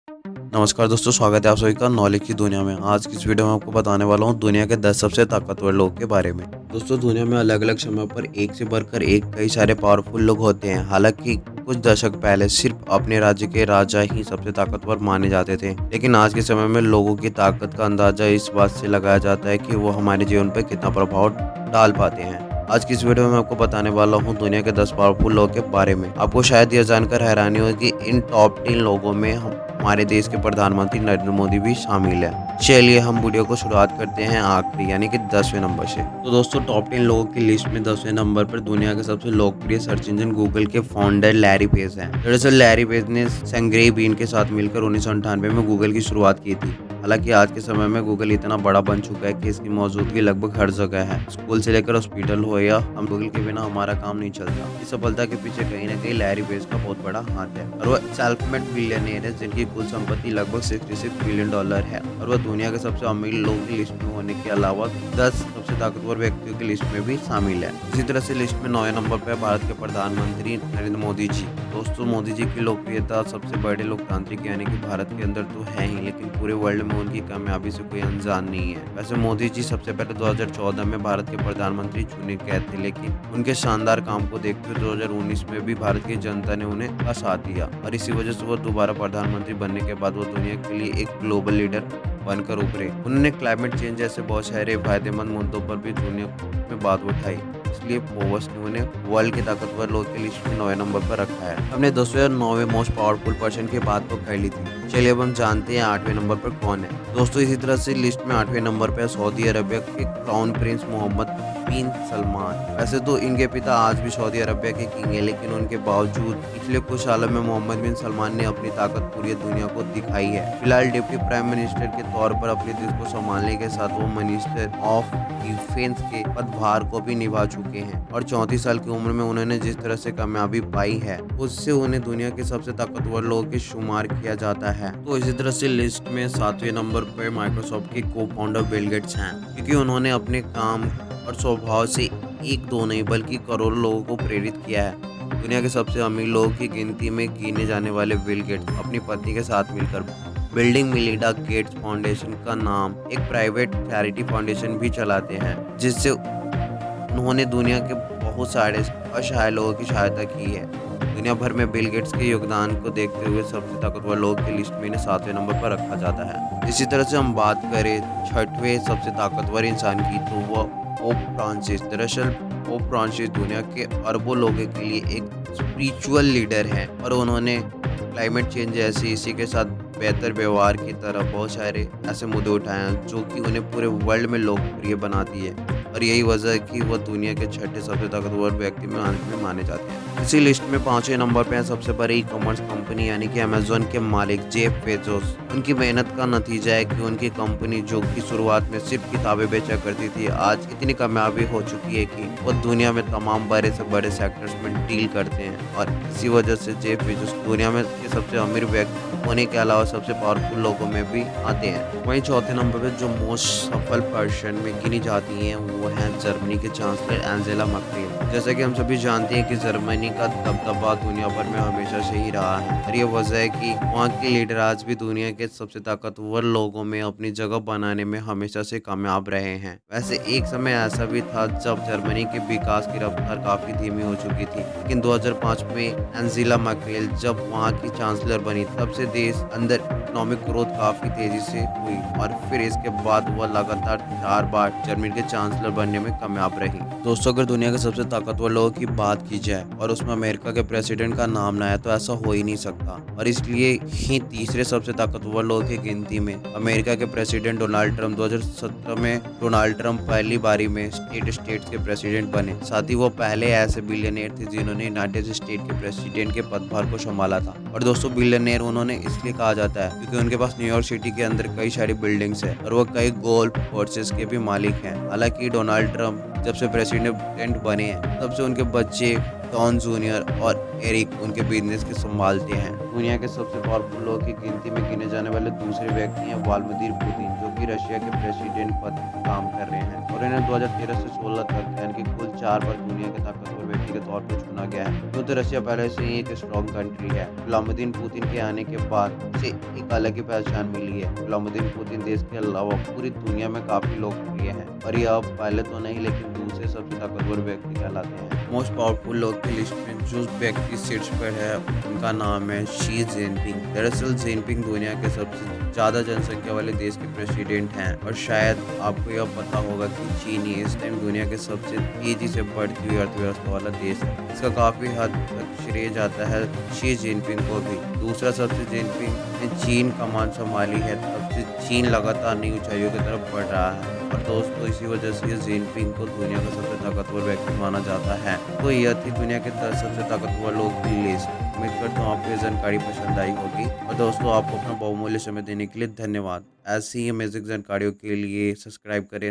नमस्कार दोस्तों, स्वागत है आप सभी का नॉलेज की दुनिया में। आज की इस वीडियो में आपको बताने वाला हूँ दुनिया के 10 सबसे ताकतवर लोगों के बारे में। दोस्तों, दुनिया में अलग अलग समय पर एक से बढ़कर एक कई सारे पावरफुल लोग होते हैं। हालांकि कुछ दशक पहले सिर्फ अपने राज्य के राजा ही सबसे ताकतवर माने जाते थे, लेकिन आज के समय में लोगों की ताकत का अंदाजा इस बात से लगाया जाता है कि वो हमारे जीवन पर कितना प्रभाव डाल पाते हैं। आज की इस वीडियो में मैं आपको बताने वाला हूँ दुनिया के 10 पावरफुल लोगों के बारे में। आपको शायद यह जानकर हैरानी होगी कि इन टॉप 10 लोगों में हमारे देश के प्रधानमंत्री नरेंद्र मोदी भी शामिल है। चलिए हम वीडियो को शुरुआत करते हैं आखिरी यानी कि 10वें नंबर से। तो दोस्तों, टॉप 10 लोगों की लिस्ट में 10वें नंबर पर दुनिया के सबसे लोकप्रिय सर्च इंजन गूगल के फाउंडर लैरी पेज हैं। दरअसल लैरी पेज ने सेंग्रेई बीन के साथ मिलकर 1998 में गूगल की शुरुआत की थी। हालांकि आज के समय में गूगल इतना बड़ा बन चुका है कि इसकी मौजूदगी लगभग हर जगह है। स्कूल से लेकर हॉस्पिटल हो या हम गूगल के बिना हमारा काम नहीं चलता। इस सफलता के पीछे कहीं ना कहीं लैरी पेज का बहुत बड़ा हाथ है और वह सेल्फ मेड बिलियनियर है जिनकी कुल संपत्ति लगभग $66 बिलियन है और वह दुनिया के सबसे अमीर लोगों की लिस्ट में होने के अलावा 10 सबसे ताकतवर व्यक्तियों की लिस्ट में भी शामिल है। इसी तरह से लिस्ट में 9वें नंबर पर भारत के प्रधानमंत्री नरेंद्र मोदी जी। दोस्तों, मोदी जी की लोकप्रियता सबसे बड़े लोकतांत्रिक यानी कि भारत के अंदर तो है ही, लेकिन पूरे वर्ल्ड में उनकी कामयाबी से कोई अनजान नहीं है। वैसे मोदी जी सबसे पहले 2014 में भारत के प्रधानमंत्री चुने गए थे, लेकिन उनके शानदार काम को देखते हुए 2019 में भी भारत की जनता ने उन्हें का साथ दिया और इसी वजह से वो दोबारा प्रधानमंत्री बनने के बाद वो दुनिया के लिए एक ग्लोबल लीडर बनकर उभरे। उन्होंने क्लाइमेट चेंज जैसे बहुत सारे फायदेमंद मुद्दों पर भी दुनिया में बात उठाई, इसलिए फोर्ब्स ने उन्हें वर्ल्ड के ताकतवर लोग की लिस्ट में 9वें नंबर पर रखा है। हमने 10वें और 9वें मोस्ट पावरफुल पर्सन की बात तो कर ली थी। चलिए अब हम जानते हैं 8वें नंबर पर कौन है। दोस्तों, इसी तरह से लिस्ट में 8वें नंबर पर सऊदी अरबिया के क्राउन प्रिंस मोहम्मद बिन सलमान। वैसे तो इनके पिता आज भी सऊदी अरबिया के किंग है, लेकिन उनके बावजूद पिछले कुछ सालों में मोहम्मद बिन सलमान ने अपनी ताकत पूरी दुनिया को दिखाई है। फिलहाल डिप्टी प्राइम मिनिस्टर के तौर पर अपने देश को संभालने के साथ वो मिनिस्टर ऑफ डिफेंस के पदभार को भी निभा चुके हैं और 34 साल की उम्र में उन्होंने जिस तरह से कामयाबी पाई है उससे उन्हें दुनिया के सबसे ताकतवर लोगों के शुमार किया जाता है। तो इसी तरह से लिस्ट में 7वें नंबर पर माइक्रोसॉफ्ट के को फाउंडर बिल गेट्स हैं, क्योंकि उन्होंने अपने काम और स्वभाव से एक दो नहीं बल्कि करोड़ों लोगों को प्रेरित किया है। दुनिया के सबसे अमीर लोगों की गिनती में गिने जाने वाले बिल गेट्स अपनी पत्नी के साथ मिलकर बिल्डिंग मिलिंडा गेट्स फाउंडेशन का नाम एक प्राइवेट चैरिटी फाउंडेशन भी चलाते हैं, जिससे उन्होंने दुनिया के बहुत सारे असहाय लोगों की सहायता की है। दुनिया भर में बिल गेट्स के योगदान को देखते हुए सबसे ताकतवर लोगों की लिस्ट में इन्हें 7वें नंबर पर रखा जाता है। इसी तरह से हम बात करें 6वें सबसे ताकतवर इंसान की, तो वह पोप फ्रांसिस। दरअसल पोप फ्रांसिस दुनिया के अरबों लोगों के लिए एक स्पिरिचुअल लीडर हैं और उन्होंने क्लाइमेट चेंज जैसे इसी के साथ बेहतर व्यवहार की तरह बहुत सारे ऐसे मुद्दे उठाए हैं जो कि उन्हें पूरे वर्ल्ड में लोकप्रिय बनाती है और यही वजह है कि वह दुनिया के 6ठे सबसे ताकतवर व्यक्ति में माने जाते हैं। इसी लिस्ट में 5वें नंबर पर सबसे बड़ी ई कॉमर्स कंपनी यानी कि अमेजोन के मालिक जेफ बेजोस। उनकी मेहनत का नतीजा है कि उनकी कंपनी जो कि शुरुआत में सिर्फ किताबें बेचा करती थी, आज इतनी कामयाबी हो चुकी है कि वह दुनिया में तमाम बड़े से बड़े सेक्टर्स में डील करते हैं और इसी वजह से जेफ बेजोस दुनिया में के सबसे अमीर व्यक्ति होने के अलावा सबसे पावरफुल लोगों में भी आते हैं। वहीं चौथे नंबर पर जो मोस्ट सफल पर्सन में गिनी जाती हैं वो है जर्मनी के चांसलर एंजेला मर्केल। जैसा कि हम सभी जानते हैं कि जर्मनी का दबदबा दुनिया भर में हमेशा से ही रहा है और ये वजह है कि वहाँ के लीडर आज भी दुनिया के सबसे ताकतवर लोगों में अपनी जगह बनाने में हमेशा से कामयाब रहे हैं। वैसे एक समय ऐसा भी था जब जर्मनी के विकास की रफ्तार काफी धीमी हो चुकी थी, लेकिन 2005 में एंजेला मर्केल जब वहाँ की चांसलर बनी तब से देश अंदर इकोनॉमिक ग्रोथ काफी तेजी से हुई और फिर इसके बाद वह लगातार 4 बार जर्मनी के चांसलर बनने में कामयाब रही। दोस्तों, अगर दुनिया के सबसे ताकतवर लोगों की बात की जाए और उसमें अमेरिका के प्रेसिडेंट का नाम ना आए तो ऐसा हो ही नहीं सकता और इसलिए ही तीसरे सबसे ताकतवर लोगों की गिनती में अमेरिका के प्रेसिडेंट डोनाल्ड ट्रंप। 2017 में डोनाल्ड ट्रंप पहली बारी में स्टेट्स के प्रेसिडेंट बने। साथ ही वो पहले ऐसे बिलियनियर थे जिन्होंने यूनाइटेड स्टेट के प्रेसिडेंट के पदभार को संभाला था। और दोस्तों, बिलियनियर उन्होंने इसलिए कहा जाता है क्योंकि उनके पास न्यूयॉर्क सिटी के अंदर कई सारी बिल्डिंग्स है और वो कई गोल्फ कोर्सेज के भी मालिक हैं। हालांकि डोनाल्ड ट्रंप जब से प्रेसिडेंट बने हैं तब से उनके बच्चे डॉन जूनियर और एरिक उनके बिजनेस के संभालते हैं। दुनिया के सबसे पावरफुल लोगों की गिनती में गिने जाने वाले दूसरे व्यक्ति हैं व्लादिमीर पुतिन, जो कि रशिया के प्रेसिडेंट पद पर काम कर रहे हैं और इन्हें 2013 से 16 तक यानी कि कुल 4 बार दुनिया के ताकतवर व्यक्ति के तौर पर चुना गया है। क्योंकि रशिया पहले से ही एक स्ट्रॉन्ग कंट्री है। व्लादिमीर पुतिन के आने के बाद इसे एक अलग ही पहचान मिली है। व्लादिमीर पुतिन देश के अलावा पूरी दुनिया में काफी लोकप्रिय है और ये अब पहले तो नहीं लेकिन दूसरे सबसे ताकतवर व्यक्ति कहलाते हैं। मोस्ट पावरफुल लोग की लिस्ट में जो व्यक्ति शीर्ष पर है उनका नाम है शी जिनपिंग। दरअसल जिनपिंग दुनिया के सबसे ज़्यादा जनसंख्या वाले देश के प्रेसिडेंट हैं और शायद आपको यह पता होगा कि चीन ही इस टाइम दुनिया के सबसे तेजी से बढ़ती हुई अर्थव्यवस्था वाला देश है। इसका काफ़ी हद तक श्रेय जाता है शी जिनपिंग को भी। दूसरा सबसे जिनपिंग ने चीन कमान संभाली है, तब से चीन लगातार नई ऊंचाइयों की तरफ बढ़ रहा है और दोस्तों इसी वजह से जिनपिंग को दुनिया का सबसे ताकतवर व्यक्ति माना जाता है। तो यह थी दुनिया के 10 सबसे ताकतवर लोगों की लिस्ट। उम्मीद करता हूँ आपको ये जानकारी पसंद आई होगी और दोस्तों आपको अपना बहुमूल्य समय देने के लिए धन्यवाद। ऐसी ही अमेजिंग जानकारियों के लिए सब्सक्राइब करें।